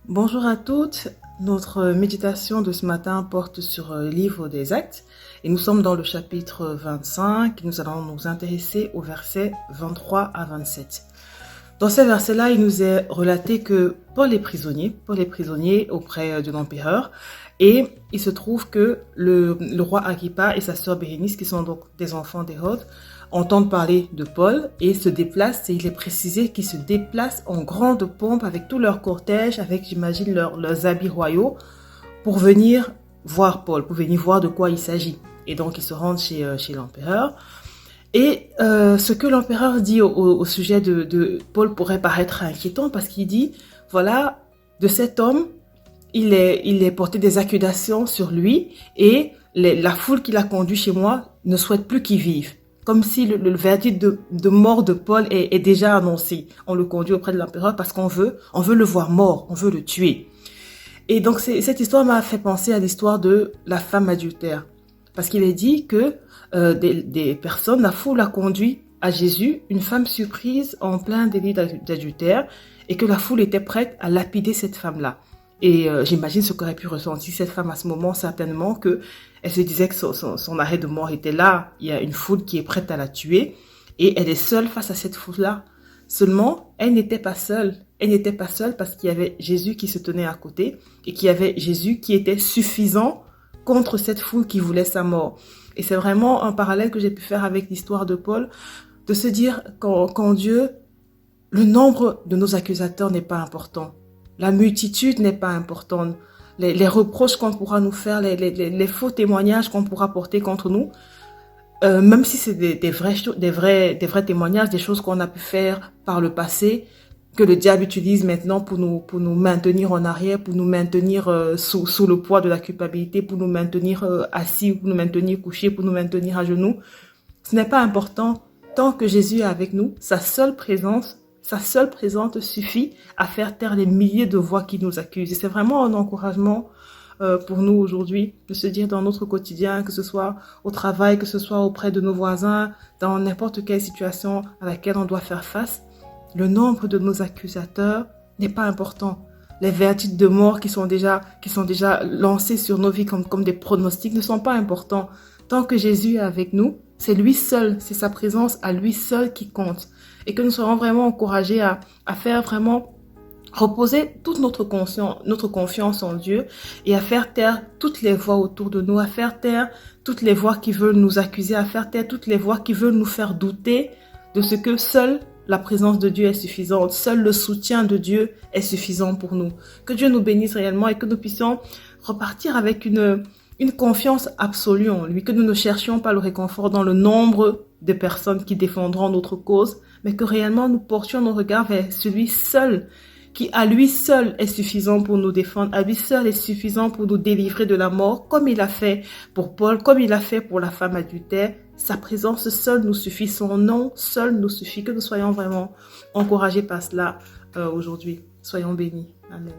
Bonjour à toutes, notre méditation de ce matin porte sur le livre des Actes et nous sommes dans le chapitre 25 et nous allons nous intéresser au verset 23 à 27. Dans ces versets-là, il nous est relaté que Paul est prisonnier auprès de l'empereur et il se trouve que le roi Agrippa et sa sœur Bérénice, qui sont donc des enfants d'Hérode, entendent parler de Paul et se déplacent, et il est précisé qu'ils se déplacent en grande pompe avec tout leur cortège, avec j'imagine leurs habits royaux, pour venir voir Paul, pour venir voir de quoi il s'agit. Et donc ils se rendent chez l'empereur. Et ce que l'empereur dit au sujet de Paul pourrait paraître inquiétant, parce qu'il dit, voilà, de cet homme, il est porté des accusations sur lui, et la foule qui l'a conduit chez moi ne souhaite plus qu'il vive. Comme si le verdict de mort de Paul est déjà annoncé. On le conduit auprès de l'empereur parce qu'on veut le voir mort, on veut le tuer. Et donc cette histoire m'a fait penser à l'histoire de la femme adultère. Parce qu'il est dit que des personnes, la foule a conduit à Jésus une femme surprise en plein délit d'adultère et que la foule était prête à lapider cette femme-là. Et j'imagine ce qu'aurait pu ressentir cette femme à ce moment, certainement, que elle se disait que son arrêt de mort était là. Il y a une foule qui est prête à la tuer et elle est seule face à cette foule-là. Seulement, elle n'était pas seule. Elle n'était pas seule parce qu'il y avait Jésus qui se tenait à côté et qu'il y avait Jésus qui était suffisant contre cette foule qui voulait sa mort. Et c'est vraiment un parallèle que j'ai pu faire avec l'histoire de Paul, de se dire qu'en Dieu, le nombre de nos accusateurs n'est pas important. La multitude n'est pas importante. Les reproches qu'on pourra nous faire, les faux témoignages qu'on pourra porter contre nous, même si c'est des vrais témoignages, des choses qu'on a pu faire par le passé, que le diable utilise maintenant pour nous maintenir en arrière, pour nous maintenir sous le poids de la culpabilité, pour nous maintenir assis, pour nous maintenir couchés, pour nous maintenir à genoux. Ce n'est pas important. Tant que Jésus est avec nous, sa seule présence suffit à faire taire les milliers de voix qui nous accusent. Et c'est vraiment un encouragement pour nous aujourd'hui de se dire dans notre quotidien, que ce soit au travail, que ce soit auprès de nos voisins, dans n'importe quelle situation à laquelle on doit faire face, le nombre de nos accusateurs n'est pas important. Les verdicts de mort qui sont déjà lancés sur nos vies comme des pronostics ne sont pas importants. Tant que Jésus est avec nous, c'est lui seul, c'est sa présence à lui seul qui compte. Et que nous soyons vraiment encouragés à faire vraiment reposer toute notre confiance en Dieu et à faire taire toutes les voix autour de nous, à faire taire toutes les voix qui veulent nous accuser, à faire taire toutes les voix qui veulent nous faire douter de ce que seule la présence de Dieu est suffisante, seul le soutien de Dieu est suffisant pour nous. Que Dieu nous bénisse réellement et que nous puissions repartir avec une confiance absolue en lui, que nous ne cherchions pas le réconfort dans le nombre de personnes qui défendront notre cause, mais que réellement nous portions nos regards vers celui seul, qui à lui seul est suffisant pour nous défendre, à lui seul est suffisant pour nous délivrer de la mort, comme il a fait pour Paul, comme il a fait pour la femme adultère. Sa présence seule nous suffit, son nom seul nous suffit, que nous soyons vraiment encouragés par cela aujourd'hui. Soyons bénis. Amen.